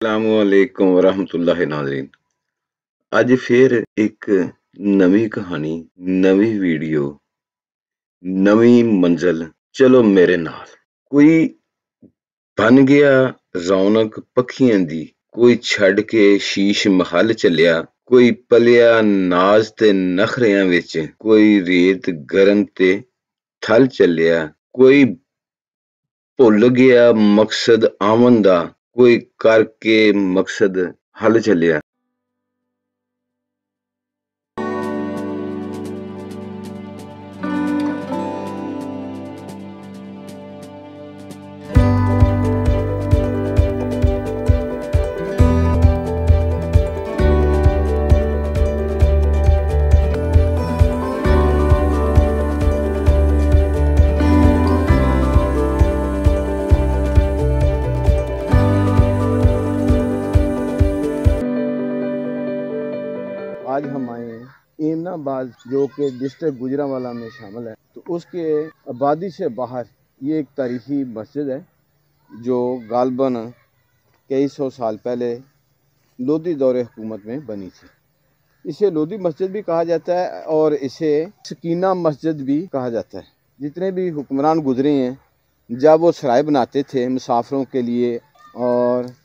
अस्सलामुअलैकुम वरहमतुल्लाहि नाज़रीन। ਅੱਜ ਫਿਰ ਇੱਕ ਨਵੀਂ ਕਹਾਣੀ, ਨਵੀਂ ਵੀਡੀਓ, ਨਵੀਂ ਮੰਜ਼ਲ। ਚਲੋ ਮੇਰੇ ਨਾਲ। ਕੋਈ ਬਣ ਗਿਆ ਰੌਣਕ ਪੱਖੀਆਂ ਦੀ, ਕੋਈ ਛੱਡ ਕੇ ਸ਼ੀਸ਼ ਮਹੱਲ ਚੱਲਿਆ, ਕੋਈ ਪਲਿਆ ਨਾਜ਼ ਤੇ ਨਖਰਿਆਂ ਵਿੱਚ, ਕੋਈ ਰੇਤ ਗਰਮ ਤੇ ਥਲ ਚੱਲਿਆ, ਕੋਈ ਭੁੱਲ ਗਿਆ ਮਕਸਦ ਆਮਨ ਦਾ, ਕੋਈ ਕਰਕੇ ਮਕਸਦ ਹੱਲ ਚੱਲਿਆ। आज हम आए हैं एमनाबाद जो कि डिस्ट्रिक्ट गुजरांवाला में शामिल है। तो उसके आबादी से बाहर ये एक तारीखी मस्जिद है जो गालबन कई सौ साल पहले लोधी दौरे हुकूमत में बनी थी। इसे लोधी मस्जिद भी कहा जाता है और इसे सकीना मस्जिद भी कहा जाता है। जितने भी हुक्मरान गुजरे हैं, जब वो सराय बनाते थे मुसाफिरों के लिए और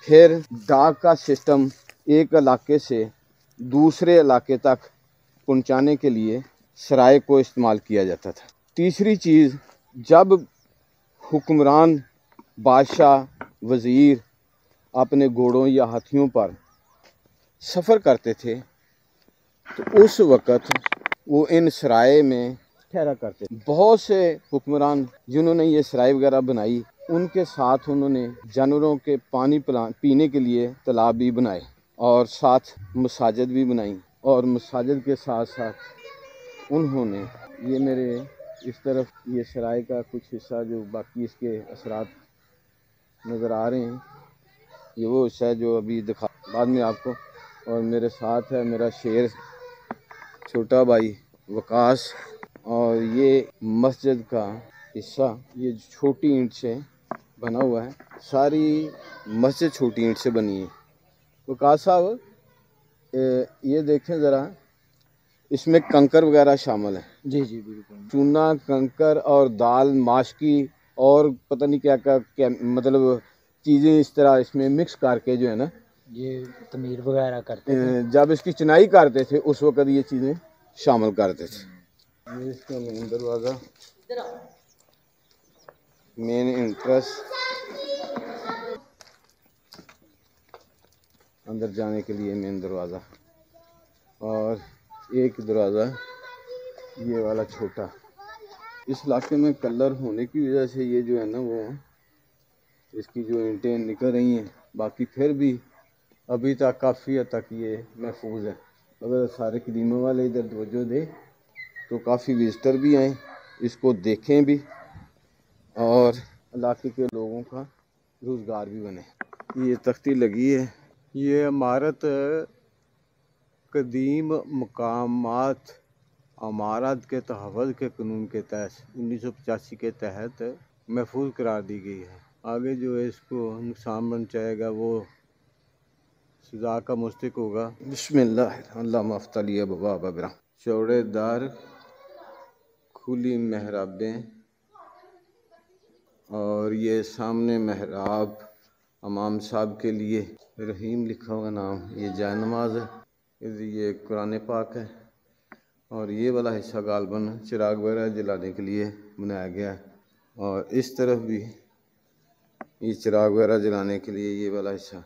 फिर डाक का सिस्टम एक इलाके से दूसरे इलाके तक पहुंचाने के लिए सराय को इस्तेमाल किया जाता था। तीसरी चीज़, जब हुक्मरान बादशाह वज़ीर अपने घोड़ों या हाथियों पर सफ़र करते थे तो उस वक़्त वो इन सराय में ठहरा करते थे। बहुत से हुक्मरान जिन्होंने ये सराय वगैरह बनाई, उनके साथ उन्होंने जानवरों के पानी पीने के लिए तालाब भी बनाए और साथ मसाजिद भी बनाई। और मसाजिद के साथ साथ उन्होंने ये मेरे इस तरफ ये सराय का कुछ हिस्सा जो बाकी इसके असरात नज़र आ रहे हैं, ये वो हिस्सा है जो अभी दिखा बाद में आपको। और मेरे साथ है मेरा शेर छोटा भाई वकास। और ये मस्जिद का हिस्सा ये छोटी ईंट से बना हुआ है। सारी मस्जिद छोटी ईंट से बनी है। वकास साहब, ये देखें ज़रा, इसमें कंकर वगैरह शामिल है। जी जी बिल्कुल। चूना, कंकर और दाल, माशकी और पता नहीं क्या क्या मतलब चीज़ें इस तरह इसमें मिक्स करके जो है ना, ये तमीर वगैरह करते थे। जब इसकी चुनाई करते थे उस वक़्त ये चीज़ें शामिल करते थे। ये इसका मेन दरवाज़ा, मेन इंट्रेंस, अंदर जाने के लिए मेन दरवाज़ा, और एक दरवाज़ा ये वाला छोटा। इस इलाके में कलर होने की वजह से ये जो है ना वो इसकी जो ईंटें निकल रही हैं, बाकी फिर भी अभी तक काफ़ी हद तक ये महफूज है। अगर सारे कदीमों वाले इधर तवज्जो दे तो काफ़ी विजिटर भी आएँ, इसको देखें भी और इलाके के लोगों का रोज़गार भी बने। ये तख्ती लगी है। ये इमारत कदीम मकामात अमारत के तहफ़्फ़ुज़ के कानून के तहत 1985 के तहत महफूज करार दी गई है। आगे जो है इसको नुकसान पहुँचाएगा वो सज़ा का मुस्तहिक़ होगा। बिस्मिल्लाह अल्लाह मफ्तली बबाब अबरा। चौड़े दार, खुली महराबें, और ये सामने महराब इमाम साहब के लिए रहीम लिखा हुआ नाम, ये जाय नमाज है, ये कुरान पाक है। और ये वाला हिस्सा गालबन चिराग वगैरह जलाने के लिए बनाया गया है। और इस तरफ भी ये चिराग वगैरह जलाने के लिए ये वाला हिस्सा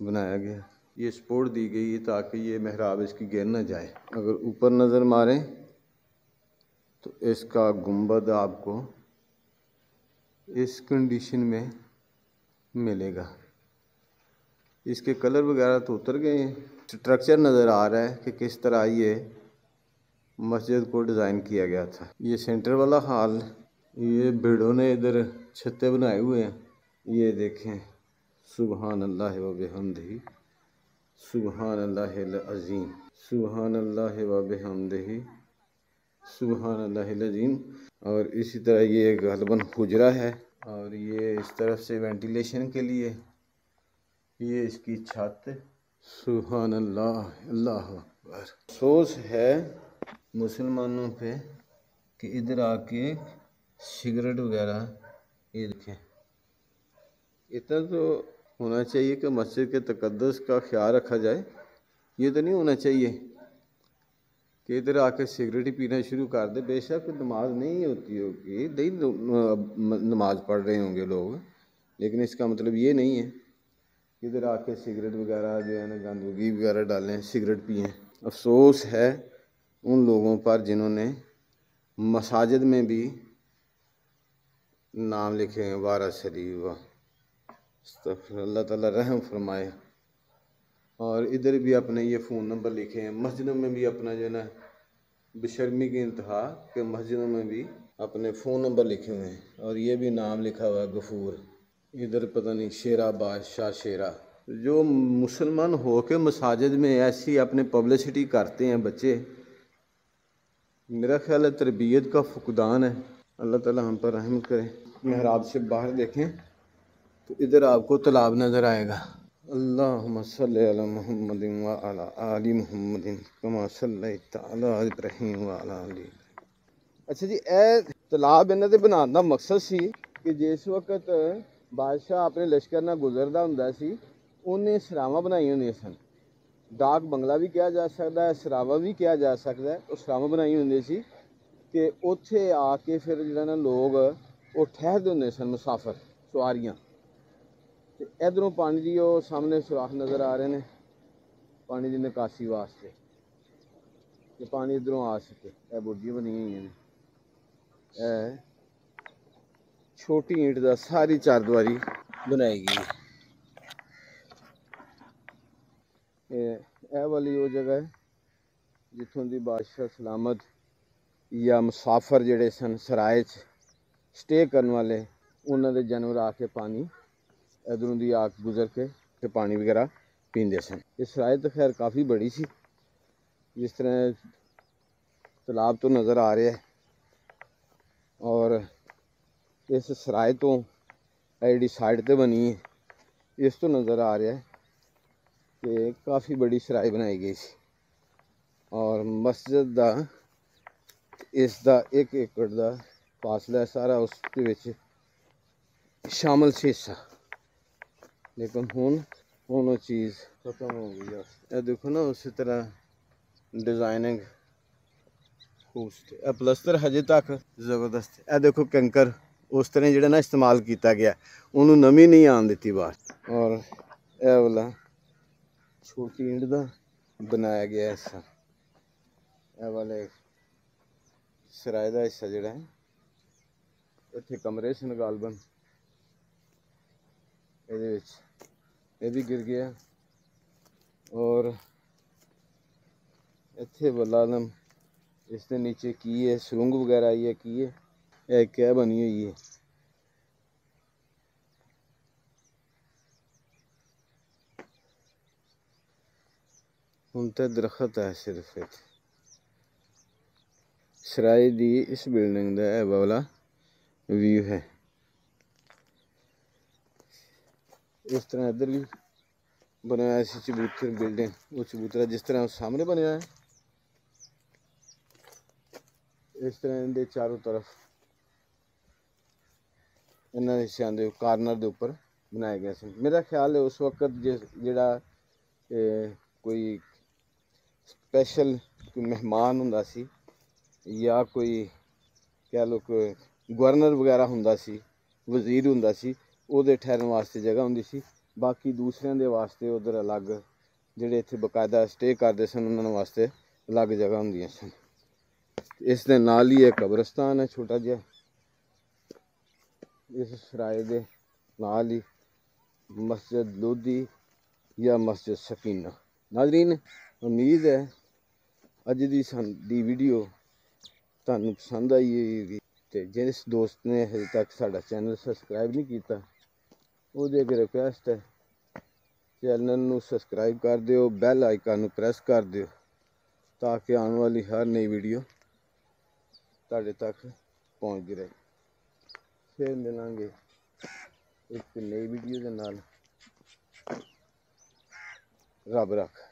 बनाया गया। ये सपोर्ट दी गई है ताकि ये महराब इसकी गिर न जाए। अगर ऊपर नज़र मारें तो इसका गुंबद आपको इस कंडीशन में मिलेगा। इसके कलर वगैरह तो उतर गए हैं। स्ट्रक्चर नज़र आ रहा है कि किस तरह ये मस्जिद को डिज़ाइन किया गया था। ये सेंटर वाला हाल, ये भेड़ों ने इधर छत्ते बनाए हुए हैं। ये देखें, सुबहान अल्लाह व बिहम्दिही, सुबहान अल्लाहिल अज़ीम, सुबहान अल्लाह व बिहम्दिही, सुबहान अल्लाहिल अज़ीम। और इसी तरह ये गालिबन हुजरा है और ये इस तरफ से वेंटिलेशन के लिए ये इसकी छत। सुभान अल्लाह, अल्लाह अकबर। अफसोस है मुसलमानों पे कि इधर आके सिगरेट वगैरह ये देखें। इतना तो होना चाहिए कि मस्जिद के तकद्दुस का ख्याल रखा जाए। ये तो नहीं होना चाहिए कि इधर आके सिगरेट ही पीना शुरू कर दे। बेशक नमाज नहीं होती होगी, नहीं नमाज पढ़ रहे होंगे लोग, लेकिन इसका मतलब ये नहीं है कि इधर आके सिगरेट वगैरह जो है ना गंदगी वगैरह डालें, सिगरेट पिएँ। अफसोस है उन लोगों पर जिन्होंने मसाजिद में भी नाम लिखे हैं वारा शरीफ। अल्लाह ताला रहम फरमाए। और इधर भी अपने ये फ़ोन नंबर लिखे हैं। मस्जिदों में भी अपना जो है ना बेशर्मी की इंतहा के मस्जिदों में भी अपने फ़ोन नंबर लिखे हुए हैं और ये भी नाम लिखा हुआ है गफूर। इधर पता नहीं शेरा बादशाह शेरा। जो मुसलमान हो के मसाजिद में ऐसी अपने पब्लिसिटी करते हैं बच्चे, मेरा ख्याल है तरबियत का फुकदान है। अल्लाह ताला हम पर रहम करे। महराब से बाहर देखें तो इधर आपको तालाब नज़र आएगा। अल्लाहुम्मा सल्ली अला मुहम्मदिन व अला आलि मुहम्मदिन कमा सल्लैता अला इब्राहीम व अला आलि। अच्छा जी, ए तालाब इन्हां दे बनाने का मकसद सी कि जिस वक्त बादशाह अपने लश्कर नाल गुजरदा हुंदा सी, उन्हें सरावां बनाई होंदियां सन। डाक बंगला भी कहा जा सकता है, सरावा भी कहा जा सकता है। तो सरावां बनाई होंदी सी कि उत्थे आके फिर जिहड़ा ना लोग वो ठहरदे हुंदे सन, मुसाफर सवारियां। इधरों पानी की वो सामने सुराख नज़र आ रहे हैं पानी की निकासी वास्ते कि पानी इधरों आ सके। यह बुर्जियां बनी हुई हैं। छोटी ईंट का सारी चारदीवारी बनाई गई। यह वाली वो जगह है जिथों की बादशाह सलामत या मुसाफर जिहड़े सन सराय स्टे करने वाले, उन्होंने जानवर आके पानी इधरों दी आग गुजर के पानी वगैरह पींदे सन। ये सराय तो खैर काफ़ी बड़ी सी, जिस तरह तालाब तो नज़र आ रहा है। और इस सराय तो जी साइड ते बनी है, इस तो नज़र आ रहा है कि काफ़ी बड़ी सराय बनाई गई सी। और मस्जिद का इसका 1 एकड़ का फासला है सारा उसके विच शामिल से हिस्सा। लेकिन हुण वो चीज़ खत्म हो गई है। यह देखो ना उसी तरह डिज़ाइनिंग खूबसूरत। प्लस्तर हजे तक ज़बरदस्त। यह देखो कंकर उस तरह जिहड़ा ना इस्तेमाल किया गया, उन्होंने नमी नहीं आन दी बाहर। और यह वाला छोटी ईंट का बनाया गया हिस्सा, यह वाले सराय का हिस्सा जिहड़ा है, इत्थे कमरे सन गालबन, ये भी गिर गया। और इत्थे बलालम इसके नीचे की है सुरंग वगैरह आई है, की है यह क्या बनी हुई है। हुण तो दरख्त है सिर्फ। सराय दी इस बिल्डिंग का यह वाला व्यू है। इस तरह इधर भी बनाया चबूतर बिल्डिंग, वो चबूतरा जिस तरह सामने बनया है, इस तरह इनके चारों तरफ इन्होंने हिस्सों के कार्नर के उपर बनाए गए सन। मेरा ख्याल है उस वक्त जिहड़ा कोई स्पैशल कोई मेहमान हुंदा सी या कोई कह लो कोई गवर्नर वगैरह हुंदा सी, वजीर हुंदा सी, उहदे ठहरन वास्ते जगह हुंदी सी। बाकी दूसरिਆਂ दे वास्ते उधर अलग जिहड़े इत्थे बकायदा स्टे करदे सन उन्हां वास्ते अलग जगह हुंदियां सन। इस दे नाल ही एक कब्रस्तान है छोटा जिहा। इस सराय दे नाल ही मस्जिद लोधी या मस्जिद सकीना। नाज़रीन, उम्मीद है अज दी साडी वीडियो तुहानूं पसंद आई होगी। तो जिस दोस्त ने अजे तक साडा चैनल सबसक्राइब नहीं किया, ਉਹਦੇ ਅੱਗੇ रिक्वेस्ट है चैनल ਨੂੰ सबसक्राइब कर दिओ, बैल आइकन ਨੂੰ प्रेस कर दिओ ताकि आने वाली हर नई वीडियो ਤੁਹਾਡੇ तक पहुँचती रहे। फिर मिलांगे एक नई वीडियो के नाल। रब रख।